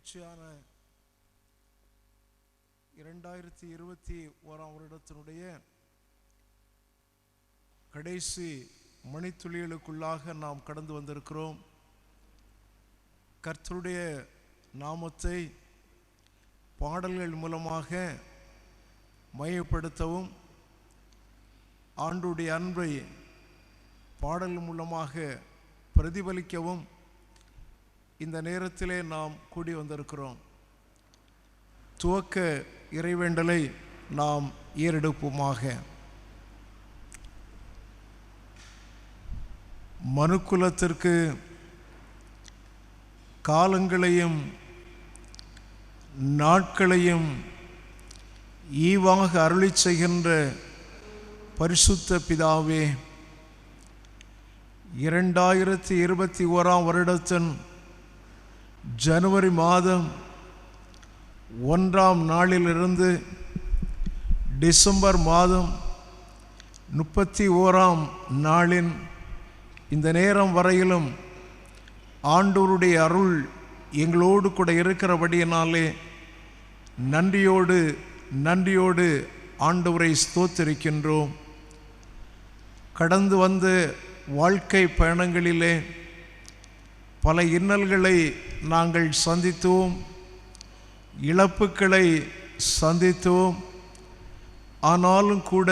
மகிழ்ச்சியான 2021 வருடத்தினுடைய கடைசி மணித்துளிகளுக்குள்ளாக நாம் கடந்து வந்திருக்கிறோம். கர்த்தருடைய நாமத்தை பாடல்கள் மூலமாக மையப்படுத்தவும், ஆண்டுடைய அன்பை பாடல் மூலமாக பிரதிபலிக்கவும் இந்த நேரத்திலே நாம் கூடி வந்திருக்கிறோம். துவக்க இறைவேண்டலை நாம் ஏறெடுப்போமாக. மனுக்குலத்திற்கு காலங்களையும் நாட்களையும் ஈவாக அருளி செய்கின்ற பரிசுத்த பிதாவே, 2021 வருடத்தின் ஜனவரி மாதம் 1ஆம் நாளிலிருந்து டிசம்பர் மாதம் 31ஆம் நாளின் இந்த நேரம் வரையிலும் ஆண்டவருடைய அருள் எங்களோடு கூட இருக்கிறபடியினாலே நன்றியோடு ஆண்டவரை ஸ்தோத்திரிக்கின்றோம். கடந்து வந்த வாழ்க்கை பயணங்களிலே பல இன்னல்களை நாங்கள் சந்தித்தோம், இழப்புக்களை சந்தித்தோம். ஆனாலும் கூட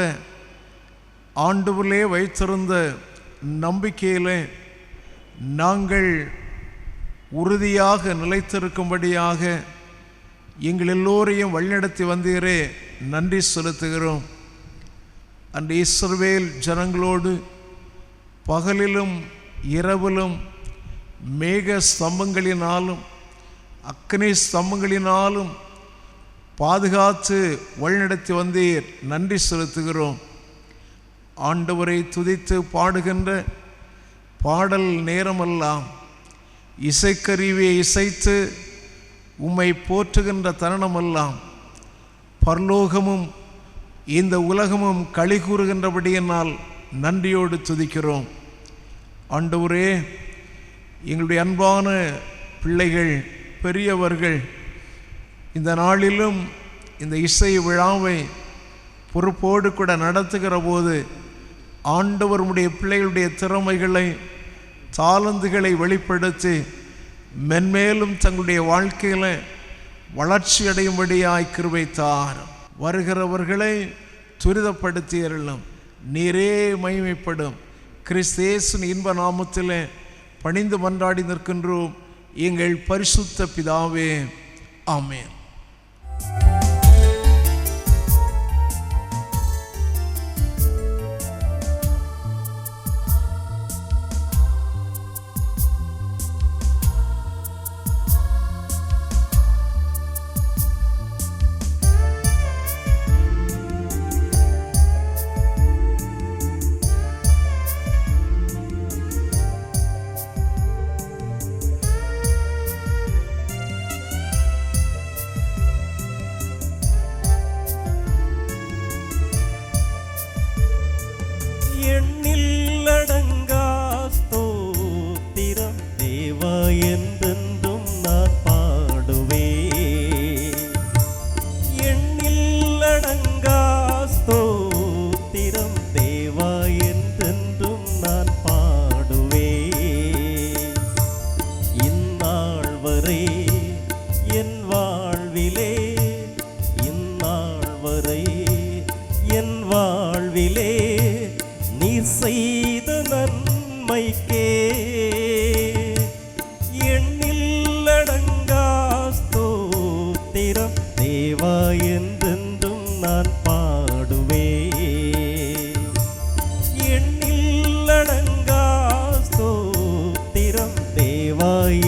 ஆண்டவரிலே வைத்திருந்த நம்பிக்கையிலே நாங்கள் உறுதியாக நிலைத்திருக்கும்படியாக எங்கள் எல்லோரையும் வழிநடத்தி வந்தீரே, நன்றி செலுத்துகிறோம். அந்த இஸ்ரவேல் ஜனங்களோடு பகலிலும் இரவிலும் மேக ஸ்தம்பங்களினாலும் அக்கினி ஸ்தம்பங்களினாலும் பாதுகாத்து வழிநடத்தி வந்தீர், நன்றி செலுத்துகிறோம். ஆண்டவரை துதித்து பாடுகின்ற பாடல் நேரமெல்லாம் இசைக்கருவியை இசைத்து உம்மை போற்றுகின்ற தருணமெல்லாம் பரலோகமும் இந்த உலகமும் களி கூறுகின்றபடியினால் நன்றியோடு துதிக்கிறோம். ஆண்டவரே, எங்களுடைய அன்பான பிள்ளைகள், பெரியவர்கள் இந்த நாளிலும் இந்த இசை விழாவை பொறுப்போடு கூட நடத்துகிற போது ஆண்டவருடைய பிள்ளைகளுடைய திறமைகளை, தாளந்துகளை வெளிப்படுத்தி மென்மேலும் தங்களுடைய வாழ்க்கையில் வளர்ச்சி அடையும்படியாய் கிருபை தாரும். வருகிறவர்களை துரிதப்படுத்தியருளும், நீரே மகிமைப்படும். கிறிஸ்து இயேசுவின் இன்ப நாமத்திலே பணிந்து மன்றாடி நிற்கின்றோம் எங்கள் பரிசுத்த பிதாவே, ஆமென்.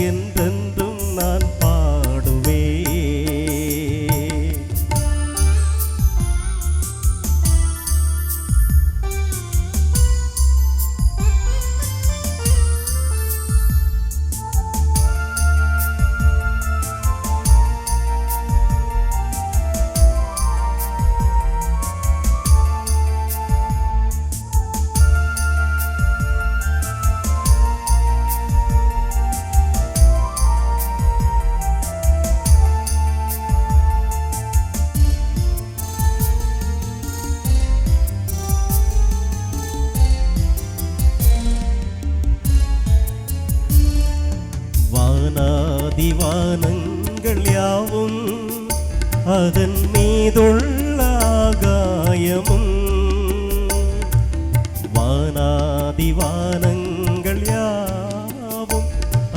என்றென்றும் நான் பாடுவேன். வானங்கள் யாவும் அதன் மீதுள்ள ஆகாயமும் வானாதி வானங்கள் யாவும்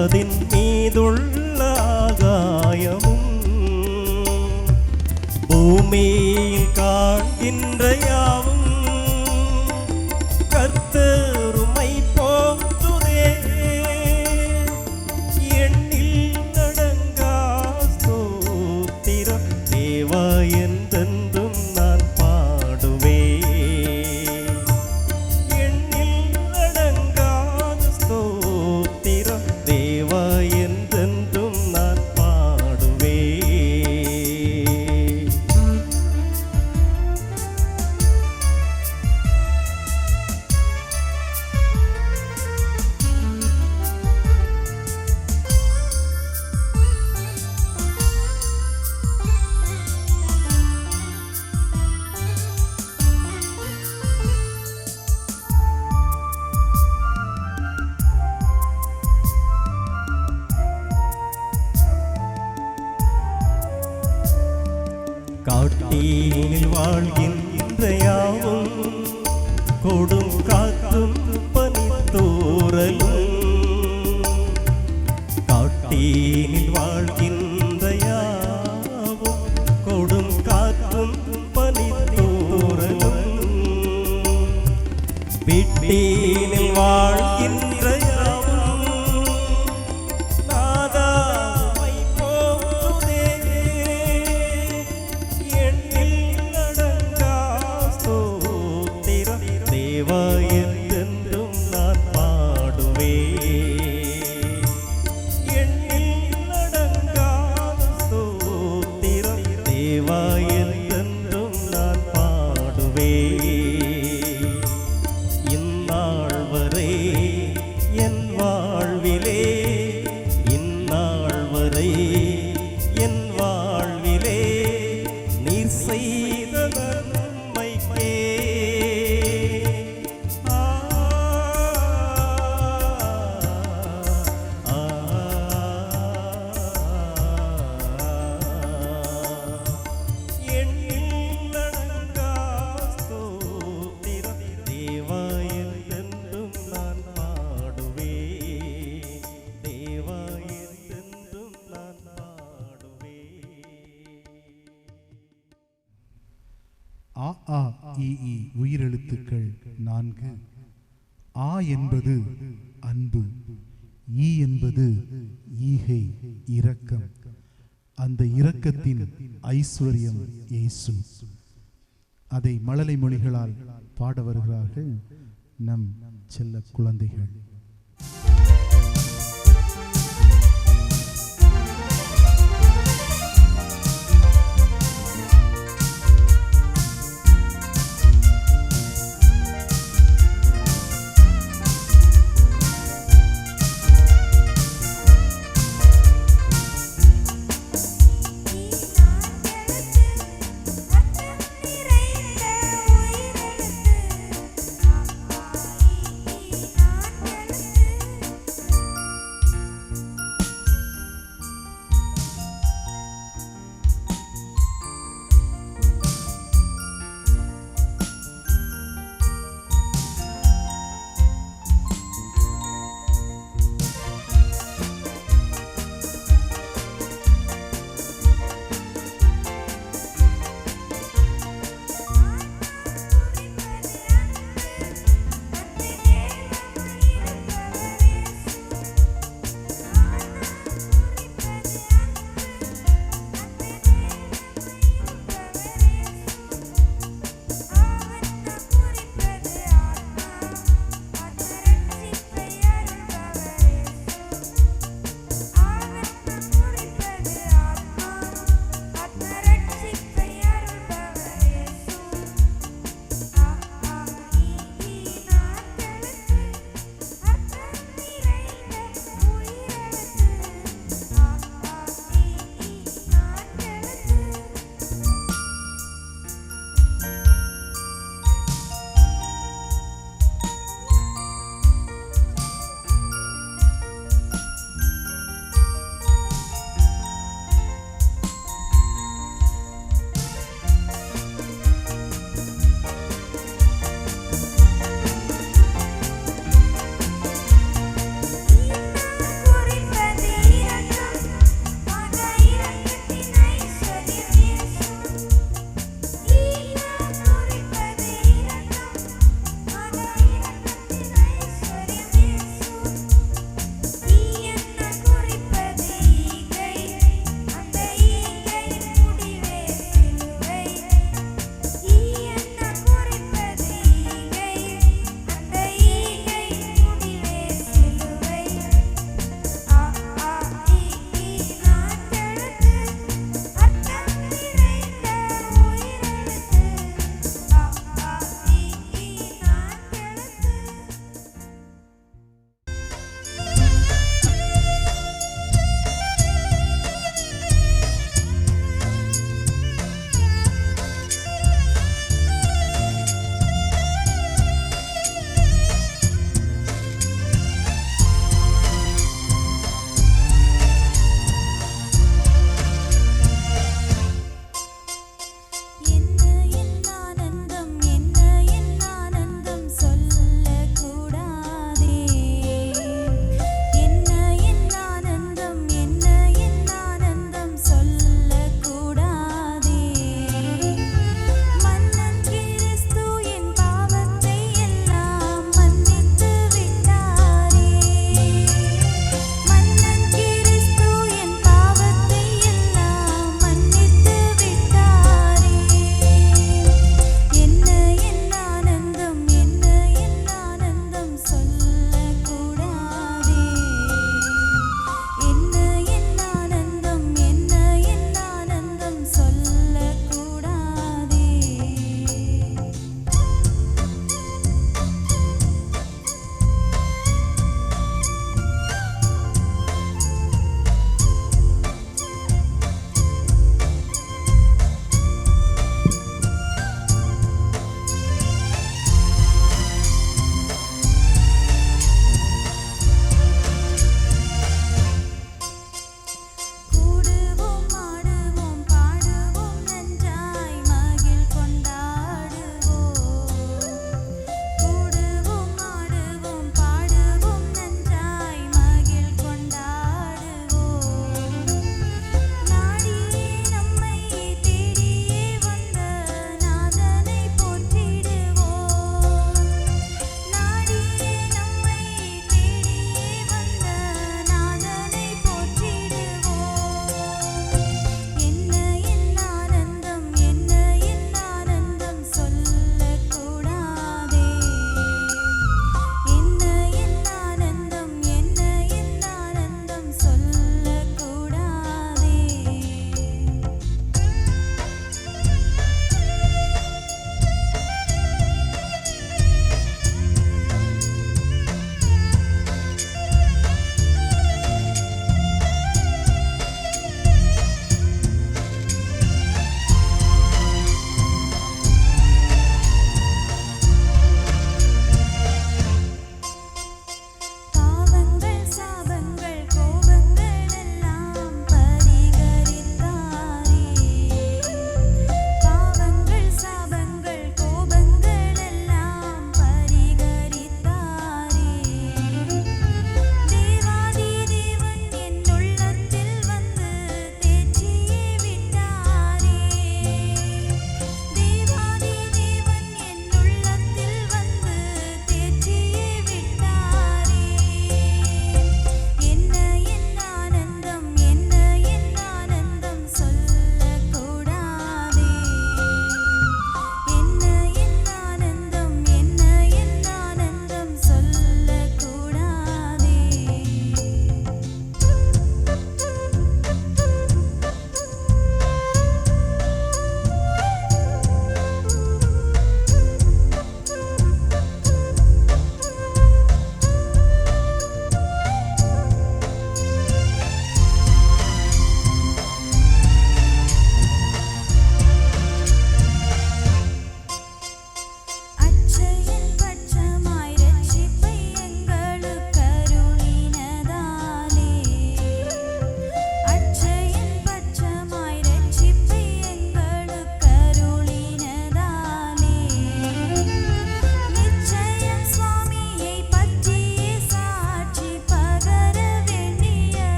அதன் மீதுள்ள ஆகாயமும் பூமியில் காண்கின்ற யாவும் கர்த்தருமை போற்றுதே எண்ணில் அடங்கா ஸ்தோத்திரம் தேவா என்றென்றும் நான் பாடுவேன் எண்ணில் அடங்காத ஸ்தோத்திரம் தேவா என்றென்றும் நான் பாடுவேன். காட்டினில் வாழ்கின்ற யாவும் கொடும் காற்றும் பனித்தூறலும் காட்டினில் வாழ்கின்ற யாவும் கொடும் காற்றும் பனித்தூறலும் வீட்டினில் வாழ்கின்ற யாவும் நாதாமை போற்றுதே எண்ணில் அடங்கா ஸ்தோத்திரம் தேவா என்றென்றும் நான் பாடுவேன் எண்ணில் அடங்காத ஸ்தோத்திரம் தேவா என்றென்றும் நான் பாடுவேன். இந்நாள் வரை என் வாழ்விலே இந்நாள் வரை என் வாழ்விலே நீர் செய்த நன்மைக்கே ஆ ஆ எண்ணில் அடங்கா ஸ்தோத்திரம் தேவா என்றென்றும் நான் பாடுவேன் தேவா என்றென்றும் நான் பாடுவேன். ஆ ஆ இ ஈ உயிரெழுத்துக்கள் 4. ஆ என்பது அன்பு, ஈ என்பது ஈகை, இரக்கம். அந்த இரக்கத்தின் ஐஸ்வர்யம் இயேசு. அதை மழலை மொழிகளால் பாட வருகிறார்கள் நம் செல்ல குழந்தைகள். நான்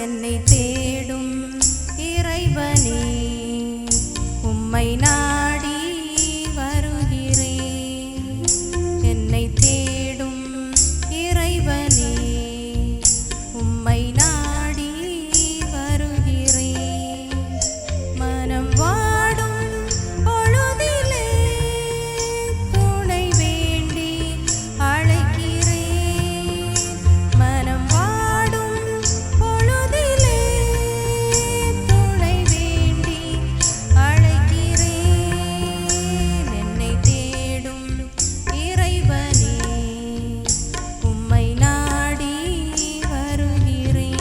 என்னை தேடும் இறைவனே, உம்மை நாடி வருகிறேன். என்னை தேடும் இறைவனே, உம்மை நாடி வருகிறேன். மனம் வாடும் பொழுதிலே துணை வேண்டி அழைக்கிறேன். மனம் வாடும் பொழுதிலே துணை வேண்டி அழைக்கிறேன். என்னை தேடும் இறைவனே, உம்மை நாடி வருகிறேன்.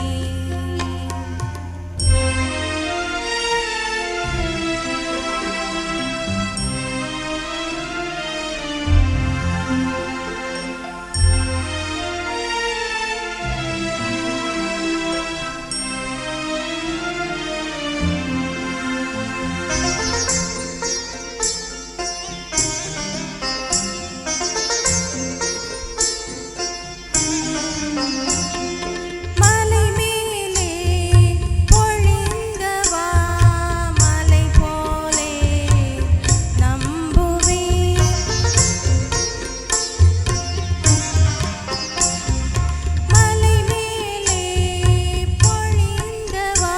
மலை மேலே பொழிந்தவா, மலை போலே நம்புவேன். மலை மேலே பொழிந்தவா,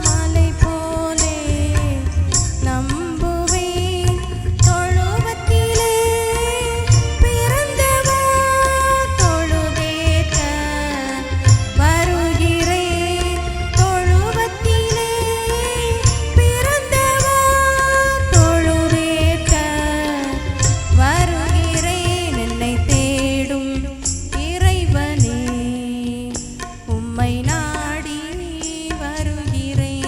மலை போலே நம்புவேன். தொழுவத்திலே பிறந்தவா, தொழுதேத்த வருகிறேன். தொழுவத்திலே பிறந்தவா, தொழுதேத்த வருகிறேன். என்னை தேடும் இறைவனே, உம்மை நாடி வருகிறேன்.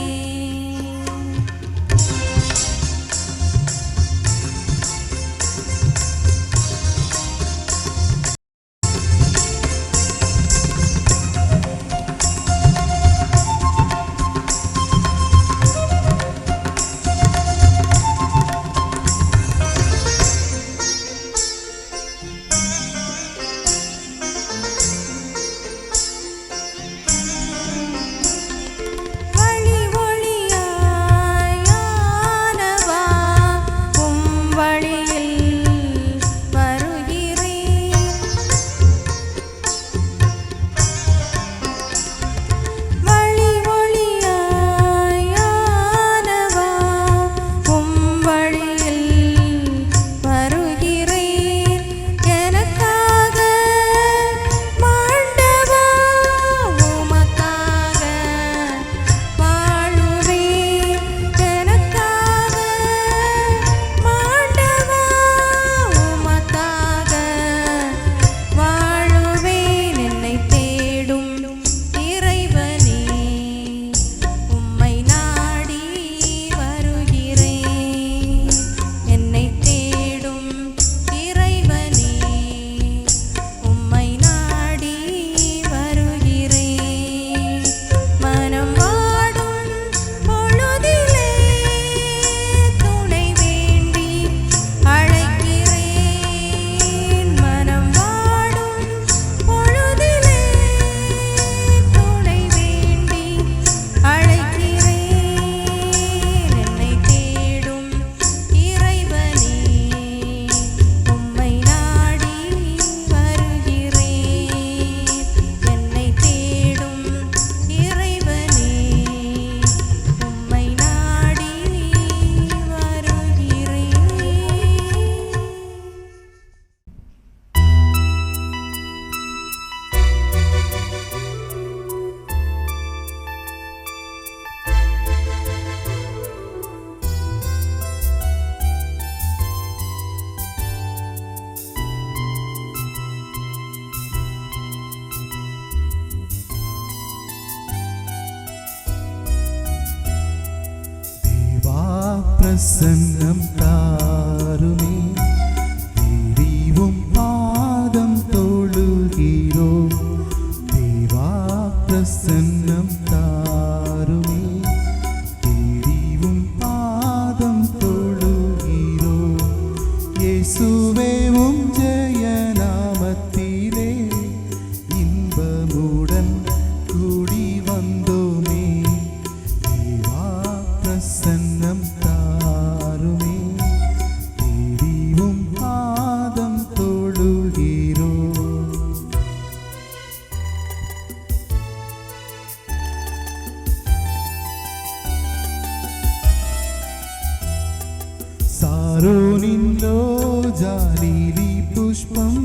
வழி ஒளியாயானவா, உம் வழியில் வருகிறேன். வழி ஒளியாயானவா, உம் வழியில் வருகிறேன். எனக்காக மாண்டவா, உமக்காக வாழுவேன். எனக்காக மாண்டவா, உமக்காக வாழுவேன். என்னை தேடும் இறைவனே, உம்மை நாடி வருகிறேன். என்னை தேடும் இறைவனே, உம்மை நாடி வருகிறேன். மனம் வாடும் பொழுதிலே துணை வேண்டி அழைக்கிறேன். மனம் வாடும் பொழுதிலே துணை வேண்டி அழைக்கிறேன். என்னை தேடும் இறைவனே, உம்மை நாடி வருகிறேன். என்னை தேடும் இறைவனே, உம்மை நாடி தேவா பிரசன்னம் தாருமே, தேடிவும் பாதம் தொழுகிறோம். தேவா பிரசன்னம் தாருமே, தேடிவும் பாதம் தொழுகிறோம். இயேசுவே உம் ஜெய நாமத்திலே இன்பமுடன் கூடி வந்த ரோஜாலிலி புஷ்பம்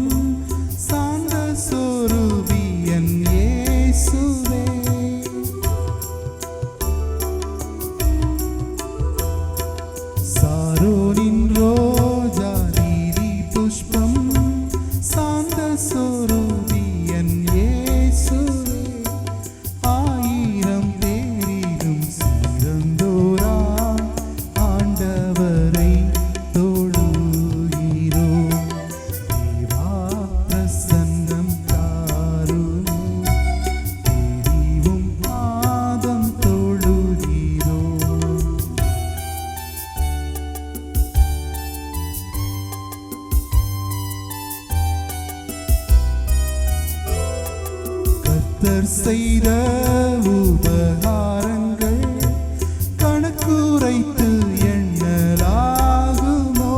சாந்த சொரூபியன் இயேசுவே. சாரோனின் ரோஜாலிலி புஷ்பம் சாந்த சொரூபியன் இயேசுவே. ஆயிரம் பேரிலும் சிறந்தோரா ஆண்டவரை தொழுகிறோம். தேவா பிரசன்னம் தாருமே, தெரிவும் பாதம் தொழுகிறோம். கர்த்தர் செய்த உபகாரங்கள் கணக்குரைத்து எண்ணலாகுமோ?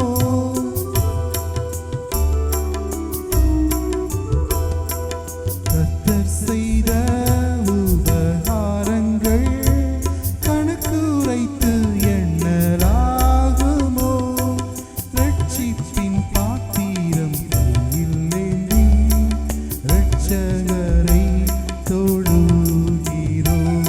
கர்த்தர் செய்த உபகாரங்கள் கணக்குரைத்து எண்ணலாகுமோ? ரட்சிப்பின் பாத்திரம் கையில் ஏந்தி இரட்சகரை தொழுகிறோம்.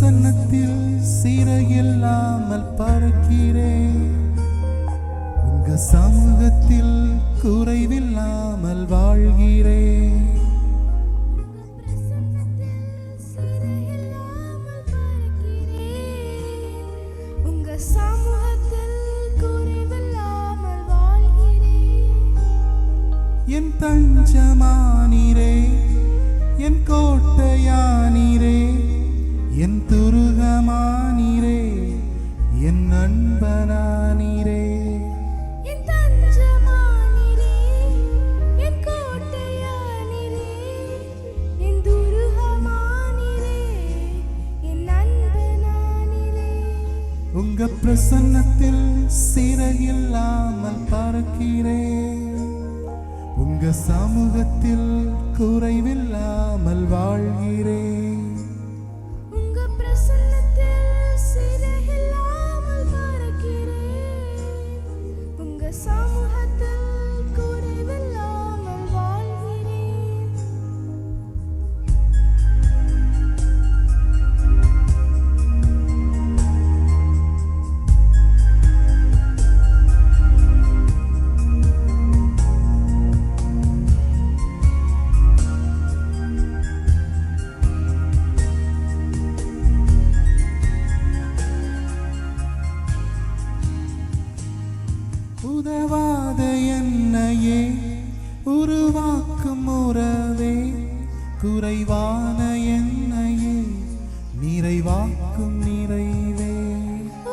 பிரசன்னத்தில் சிறையில்லாமல் பறக்கிறேன். உங்க சமூகத்தில் குறைவில்லாமல் வாழ்கிறேன். என் தஞ்சமானீரே, என் கோட்டையானீரே, என் துருகமானீரே, என் நண்பனானீரே. என் தஞ்சமானீரே, என் கோட்டையானீரே, என் துருகமானீரே, என் நண்பனானீரே. உங்க பிரசன்னத்தில் சிறையில்லாமல் பறக்கிறேன். உங்க சமூகத்தில் குறைவில்லாமல் வாழ்கிறேன். உங்க பிரசன்னத்தில் சிறையில்லாமல் பறக்கிறேன். உங்க சமூகத்தில் குறைவில்லாமல் வாழ்கிறேன். உதவாத என்னையே உருவாக்கும் உறவே, குறைவான என்னையே நிறைவாக்கும் நிறைவே.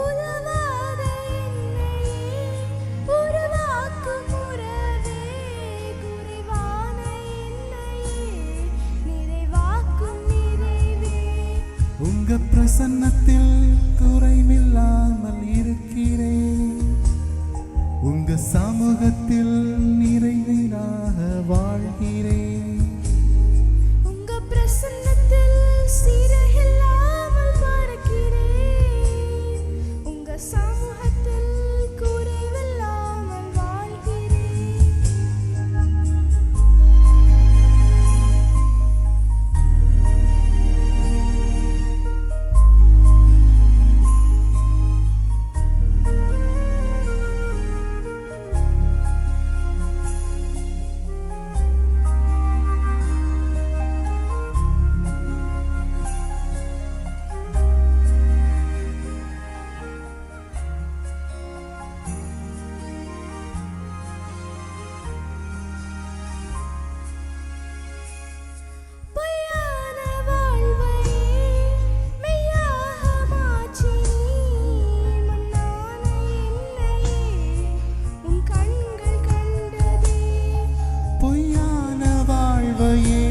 உதவாத என்னையே உருவாக்கும் உறவே, குறைவான என்னையே நிறைவாக்கும் நிறைவே. உங்க பிரசன்னத்தில் குறைவில்லாமல் இருக்கிறேன். உங்க சமூகத்தில் நிறைவாக வாழ்கிறேன். உங்க பிரசன்னத்தில் சிறையில்லாமல் பறக்கிறேன். உங்க சமூகத்தில் குறைவில்லாமல் வாழ்கிறேன். பொய்யான வாழ்வையே மெய்யாக மாற்றி மண்ணான என்னையே உன் கண்கள் கண்டதே. பொய்யான வாழ்வையே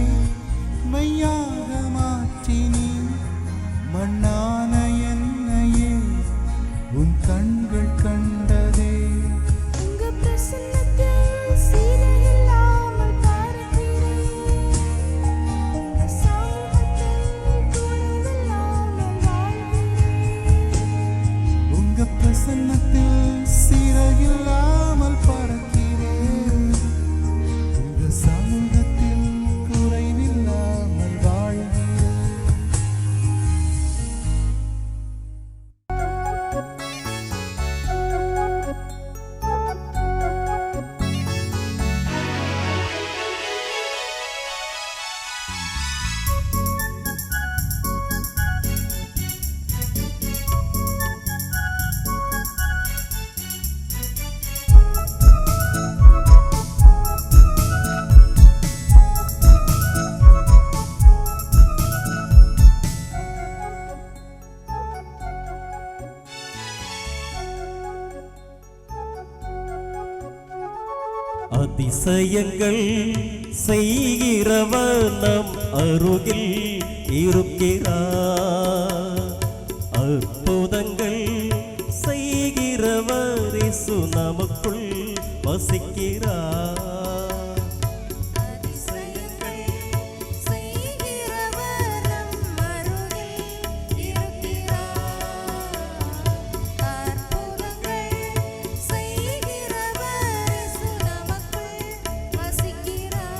மெய்யாக மாற்றி நீ மண்ணான என்னையே உன் கண்கள் கண்டதே. உங்க பிரசன்னத்தில் சிறையில்லாமல் பறக்கிறேன். உங்க சமூகத்தில் குறைவில்லாமல் வாழ்கிறேன். உங்க பிரசன்னத்தில் சிறையில்லாமல் பறக்கிறேன். உங்க சமூகத்தில் குறைவில்லாமல் வாழ்கிறேன். அதிசயங்கள் செய்கிறவர் நம் அருகில் இருக்கிறார். அற்புதங்கள் செய்கிறவர் இயேசு நமக்குள் வசிக்கிறார். அதிசயங்கள் செய்கிறவர் நம் அருகில் இருக்கிறார். அற்புதங்கள் செய்கிறவர் இயேசு நமக்குள் வசிக்கிறார்.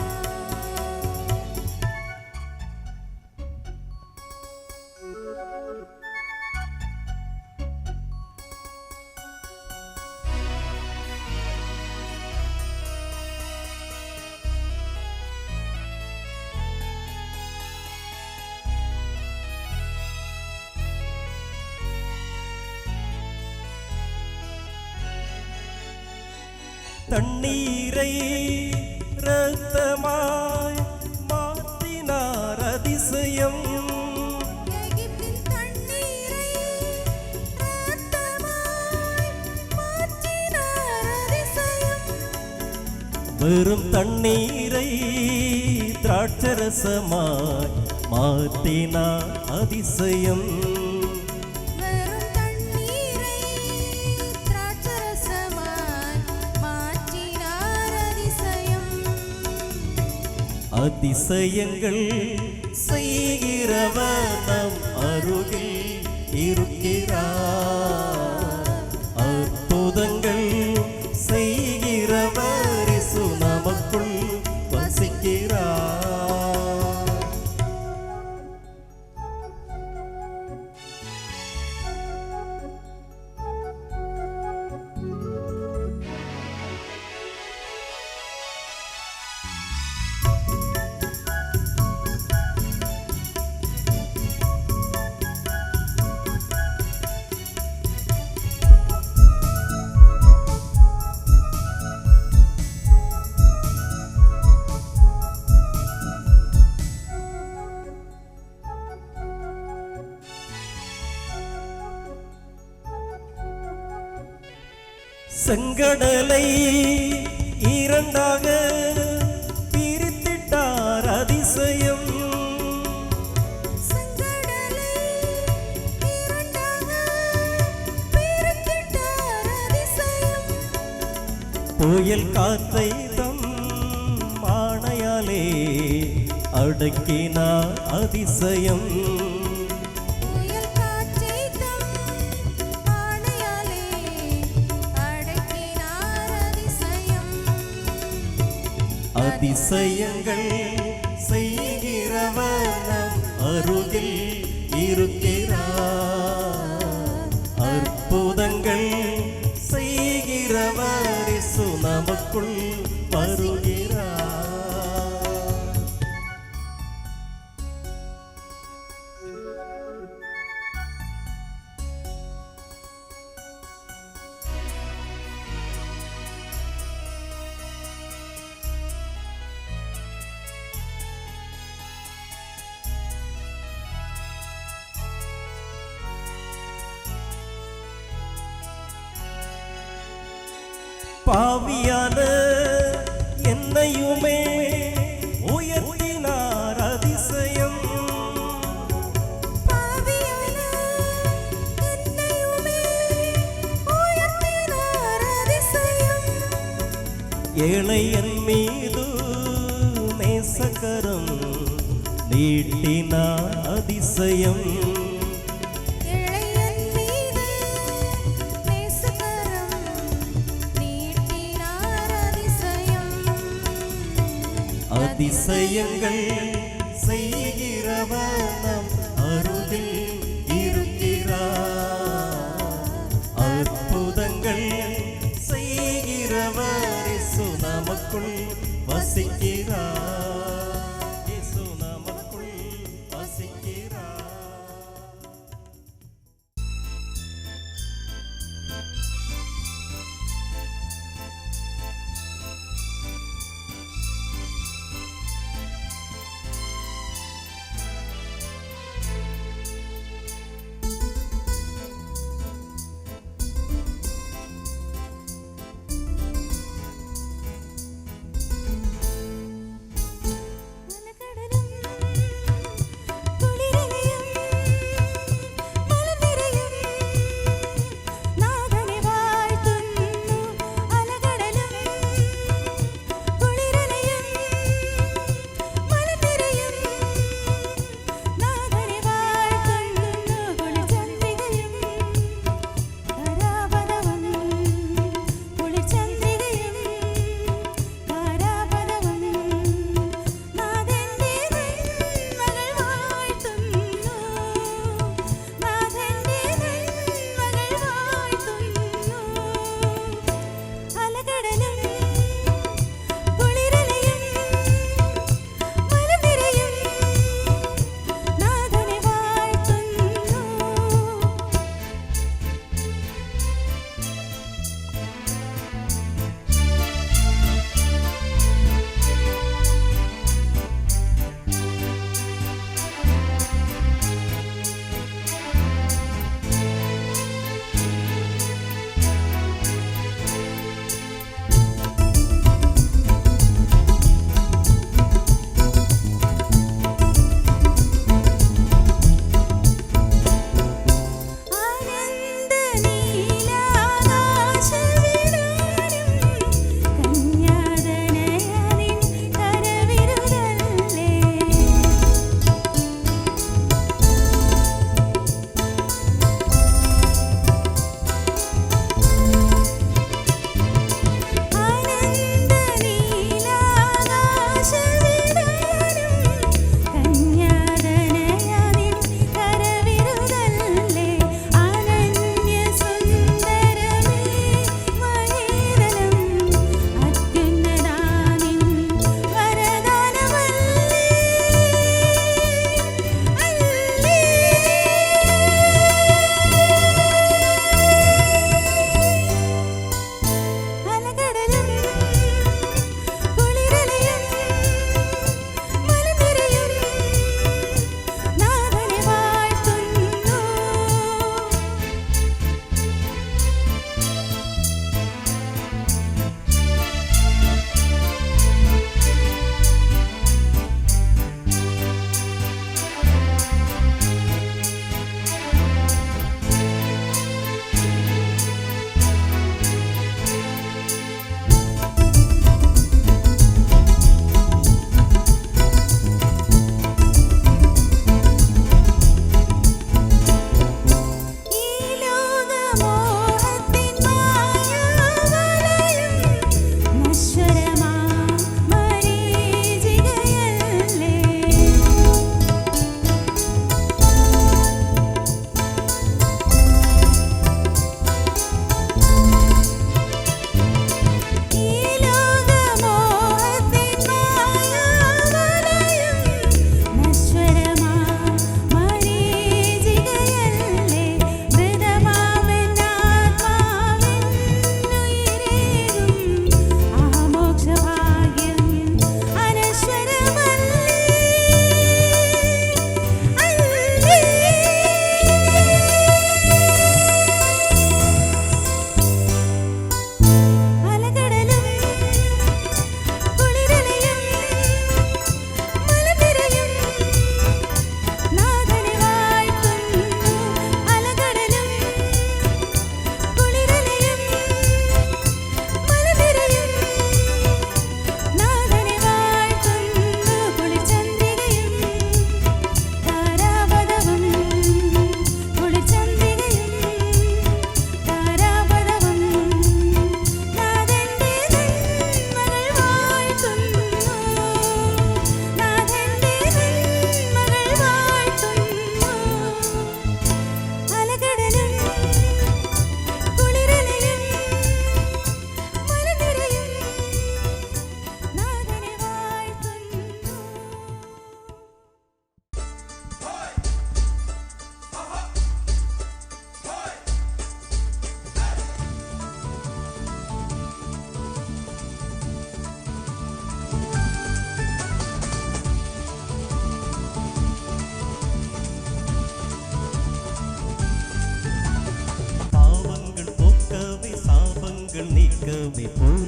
தண்ணீரை இரத்தமாய் மாற்றினார் அதிசயம். எகிப்தின் தண்ணீரை இரத்தமாய் மாற்றினார் அதிசயம். வெறும் தண்ணீரை திராட்சரசமாய் மாற்றினார் அதிசயம். வெறும் தண்ணீரை திராட்சரசமாய் மாற்றினார் அதிசயம். அதிசயங்கள் செய்கிறவர் நம் அருகில் இருக்கிறார். அற்புதங்கள் செய்கிறவர் இயேசு நமக்குள் வசிக்கிறார். செங்கடலை இரண்டாக பிரித்திட்டார் அதிசயம். செங்கடலை இரண்டாக பிரித்திட்டார் அதிசயம். புயல் காற்றை தம் ஆணையாலே அடக்கினார் அதிசயம். புயல் காற்றை தம் ஆணையாலே அடக்கினார் அதிசயம். அதிசயங்கள் செய்கிறவர் நம் அருகில் இருக்கிறார். அற்புதங்கள் செய்கிறவர் இயேசு நமக்குள் வருகிறார். பாவியான என்னையுமே உயர்த்தினார் அதிசயம். பாவியான என்னையுமே உயர்த்தினார் அதிசயம். ஏழை என் மீது நேசகரம் நீட்டினார் அதிசயம். இளையன் மீது நேசகரம் நீட்டினார் அதிசயம். அதிசயங்கள் செய்கிறவர் நம் அருகில் இருக்கிறார். அற்புதங்கள் செய்கிறவர் இயேசு நமக்குள் வசிக்கிறார். இயேசு நமக்குள் வசிக்கிறார்.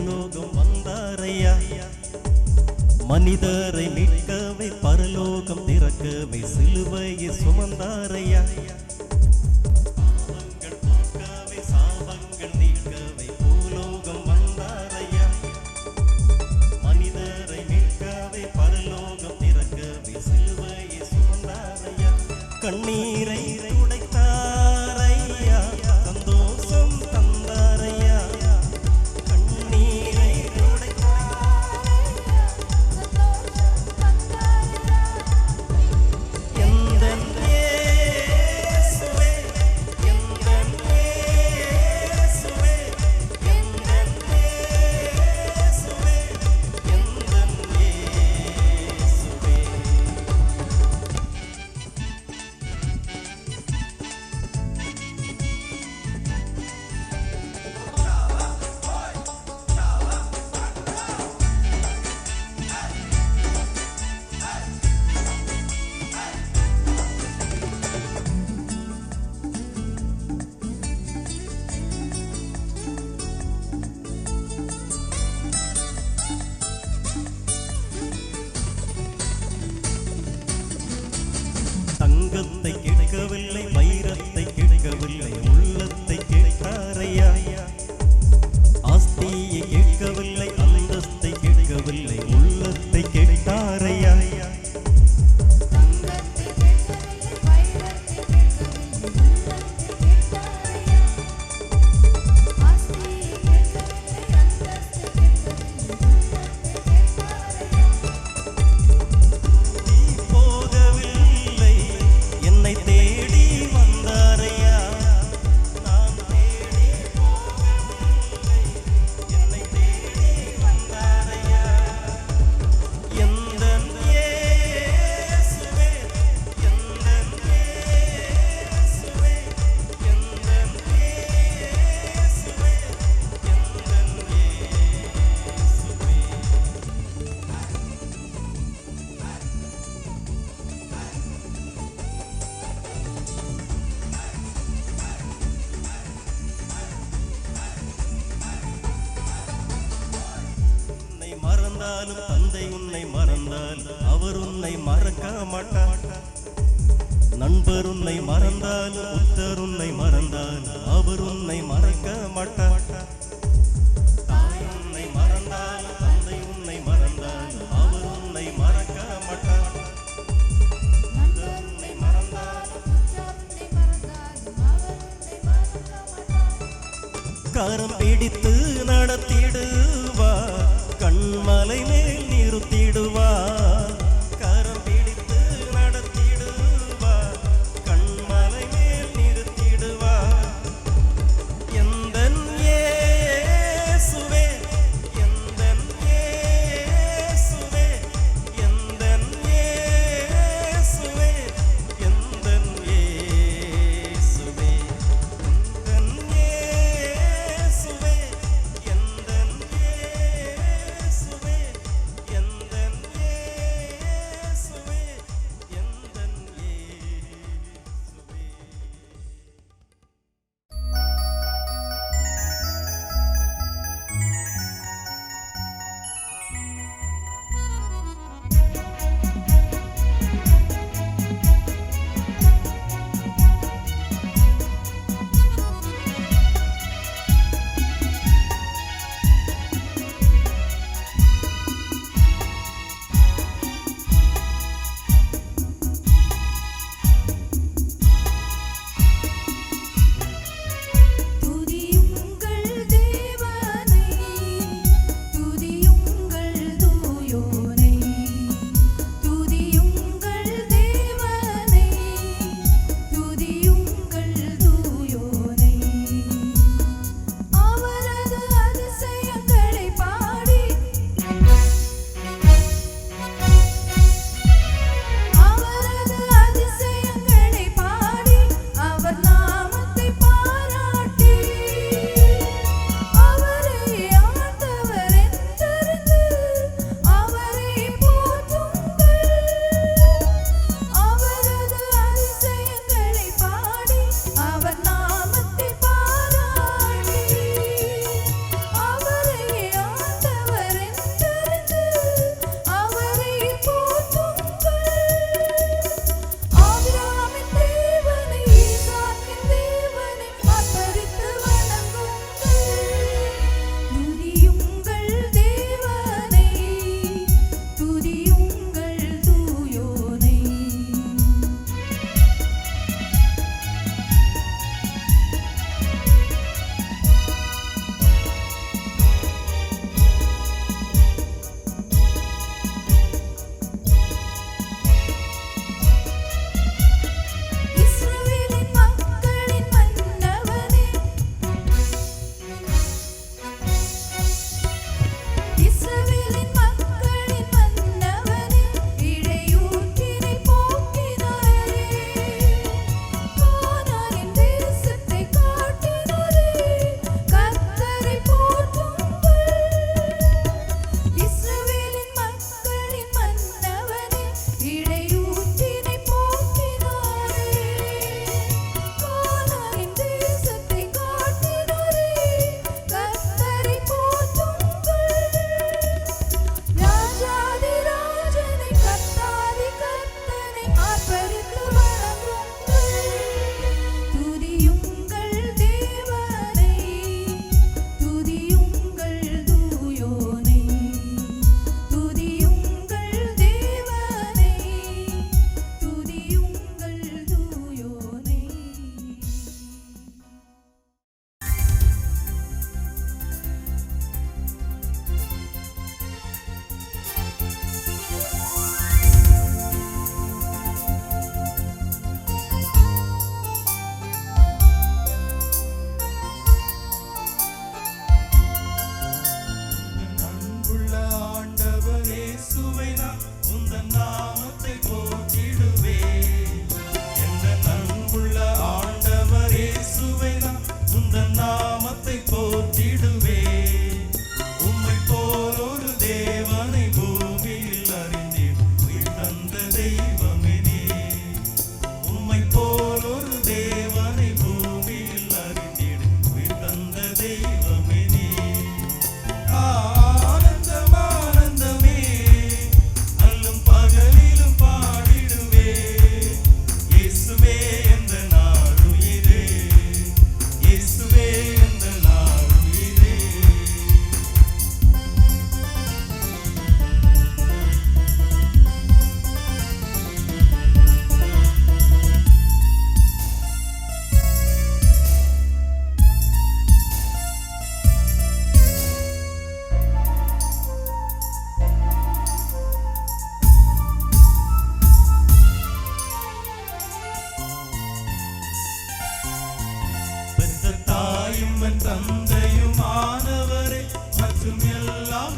பூலோகம் வந்தாரையா மனிதரை மீட்கவே பரலோகம் திறக்கவே சிலுவையை சுமந்தாரையா பாவங்கள் போக்கவே சாபங்கள் நீக்கவே பூலோகம் வந்தாரையா மனிதரை மீட்கவே பரலோகம் திறக்கவே சிலுவையை சுமந்தாரையா கண்ணீரை துடைத்தாரையா சந்தோஷம் தந்தாரையா கண்ணீரை எந்தன் இயேசுவே எந்தன் இயேசுவே எந்தன் இயேசுவே எந்தன் இயேசுவே தங்கத்தை கேட்கவில்லை வைரத்தை கேட்கவில்லை உள்ளத்தை கேட்காரையா ஆஸ்தியை கேட்கவில்லை அந்தஸ்தை கேட்கவில்லை உள்ளத்தை கேட்காரையா நீ போகவில்லை என்னை தேடி வந்தாரையா நான் தேடி போகவில்லை என்னை தேடி வந்தாரையா எந்தன் இயேசுவே எந்தன் இயேசுவே எந்தன் இயேசுவே எந்தன் இயேசுவே உன்னை மறந்தாலும் தந்தை உன்னை மறந்தால் அவர் உன்னை மறக்க மாட்டார் நண்பர் உன்னை மறந்தாலும் புத்தர் உன்னை மறந்தால் அவர் உன்னை மறக்க மாட்டார் தாய் உன்னை மறந்தாலும் தந்தை உன்னை மறந்தால் அவர் உன்னை மறக்க மாட்டார் புத்தர் உன்னை மறந்தாலும் கரம் பிடித்து நடத்திடுவா கண்மலை மேல் நிறுத்திடுவா கரம் பிடித்து நடத்திடுவா கண்மலை மேல் நிறுத்திடுவா எந்தன் இயேசுவே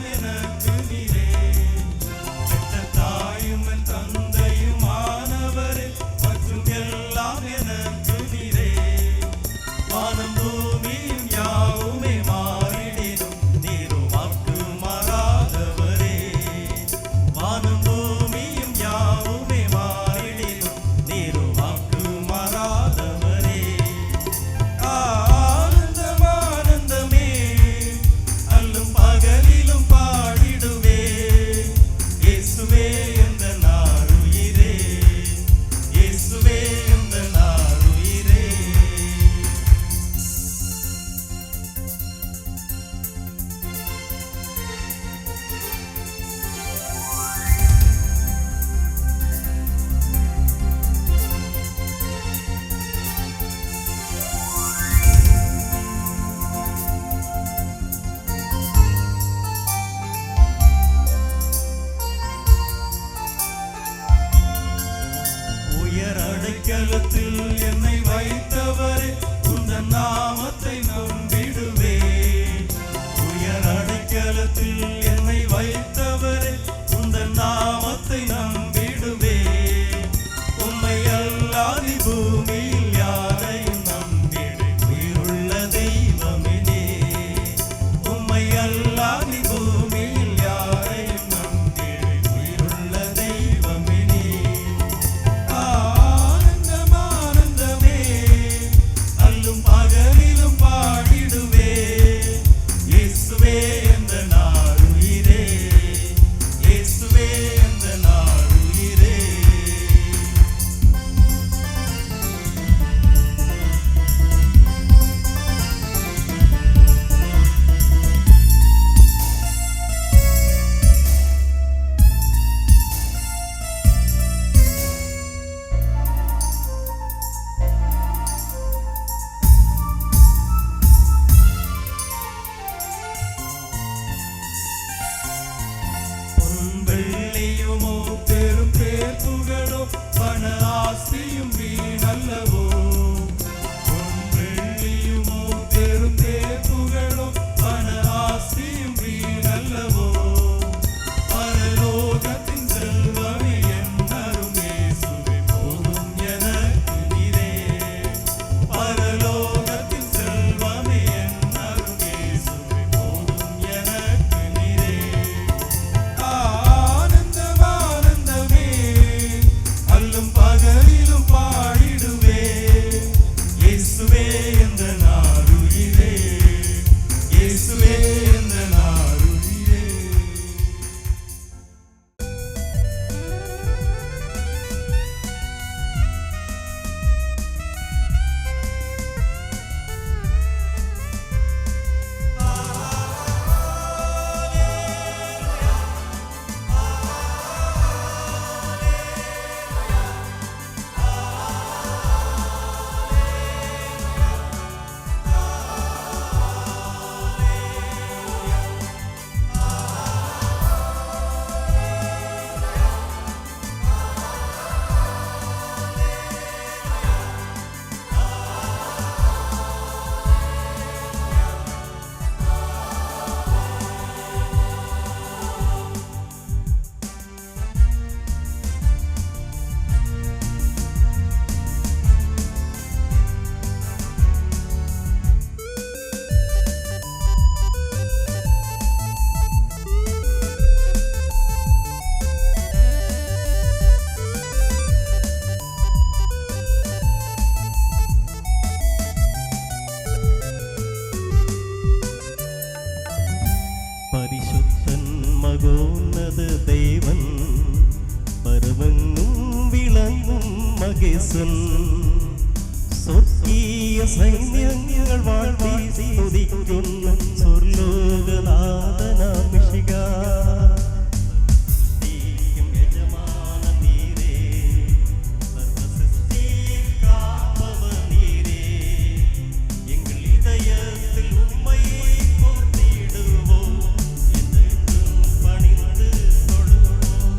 எல்லாம் எனக்கு நீரே. பெற்ற தாயும் என் தந்தையுமானவரே, மற்றும் எல்லாம் எனக்கு நீரே. வானம் பூமியும் யாவுமே மாறிடினும் நீரோ வாக்கு மாறாதவரே. வானம் பூமியும் யாவுமே மாறிடினும் நீரோ வாக்கு மாறாதவரே. ஆனந்தம் ஆனந்தமே, அல்லும் பகலிலும் பாடிடுவே. இயேசுவே எந்த நாருயிரே, இயேசுவே எந்த நாருயிரே. உயர் அடைக்கலத்தில் என்னை வைத்தவரே, உந்தன் நாமத்தை நம்பிடுவே. உயர் அடைக்கலத்தில் என்னை வைத்தவரே, உந்தன் நாமத்தை நம்பிடுவே. உம்மை அல்லாதி பூமியில் யாரையும் நம்பிடு உயிருள்ள தெய்வமினே. உம்மை அல்லாதி பூமியில் யாரையும் நம்பிடு உயிருள்ள தெய்வமினே. ஆனந்தம் ஆனந்தமே, அல்லும் பகலிலும் பாடிடுவே. இயேசுவே எந்த நாருயிரே, இயேசுவே எந்த நாருயிரே. பொன்வெள்ளியுமோ பெரும் பேர் புகழோ பண ஆசையும் வீணல்லவோ. பொன்வெள்ளியுமோ பெரும் பேர் புகழோ பண ஆசையும் வீணல்லவோ. பரலோகத்தின் செல்வமே என்னரும் இயேசுவே போதும் எனக்கு நீரே. பரலோகத்தின் செல்வமே என்னரும் இயேசுவே போதும் எனக்கு நீரே. ஆனந்தம் ஆனந்தமே, அல்லும் பகலிலும் பாடிடுவே. இயேசுவே எந்த நாருயிரே, இயேசுவே எந்த நாருயிரே. പരിശുദ്ധൻ മകോന്നത ദേവൻ പരമങ്ങും വിളങ്ങും മകേശൻ സ്വർഗീയ സൈന്യങ്ങൾ വാഴ്ത്തി സ്തുതിക്കുന്ന സ്വർലോകനാഥനാം മിശിഹ. യജമാന നീരേ, സർവ്വസൃഷ്ടിയെ കാപ്പവർ നീരേ. எங்கள் இதயத்தில் உம்மை போற்றிடுவோம், என்றென்றும் பணிந்து தொழுவோம்.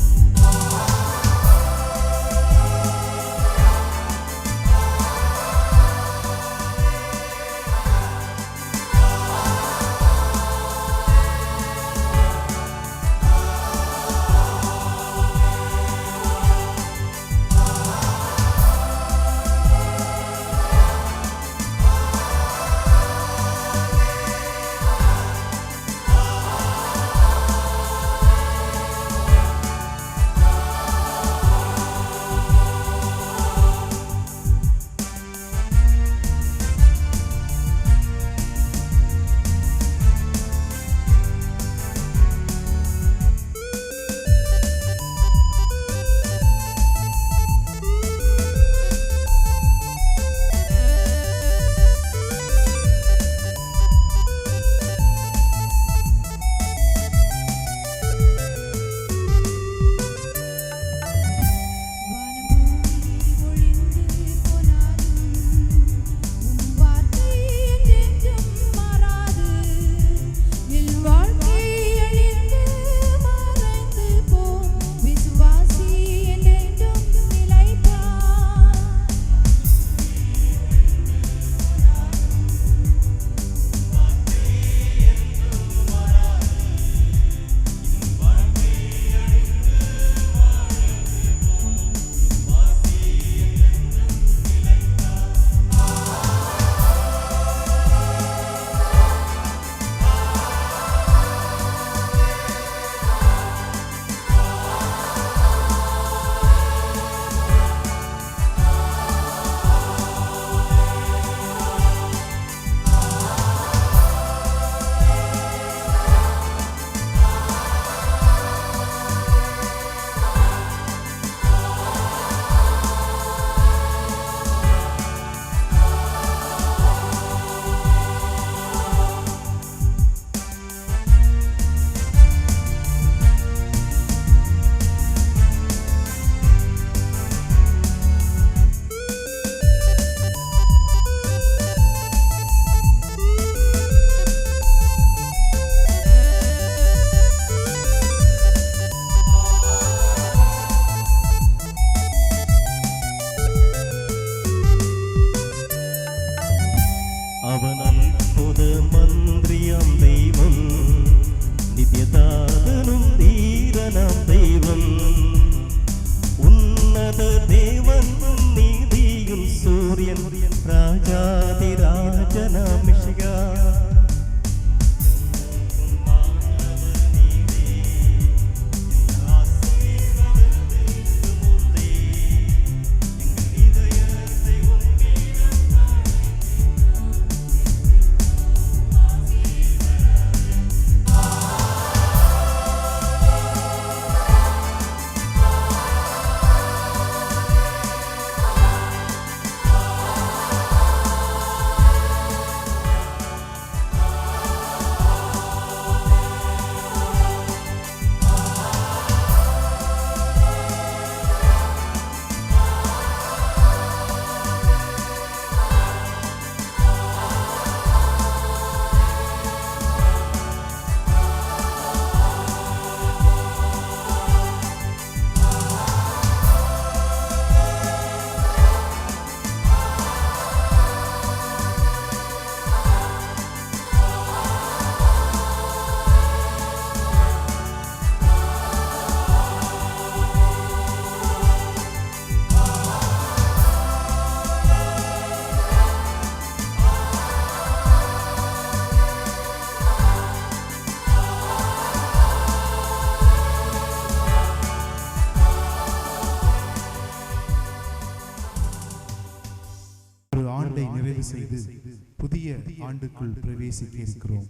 ஆண்டுக்குள் பிரவேசிக்க இருக்கிறோம்.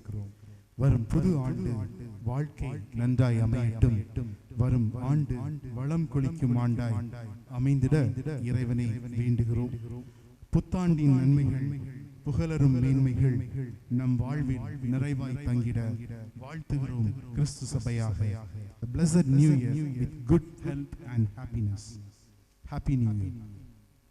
வரும் புது ஆண்டு வாழ்க்கை நன்றாய் அமையட்டும். வரும் ஆண்டு வளம் கொளிக்கும் ஆண்டாய் அமைந்திட இறைவனை வேண்டுகிறோம். புத்தாண்டின் நன்மைகள் புகழரும் மேன்மைகள் நம் வாழ்வில் நிறைவாய் தங்கிட வாழ்த்துகிறோம் கிறிஸ்து சபையாக. A blessed new year with good health and happiness. Happy New Year.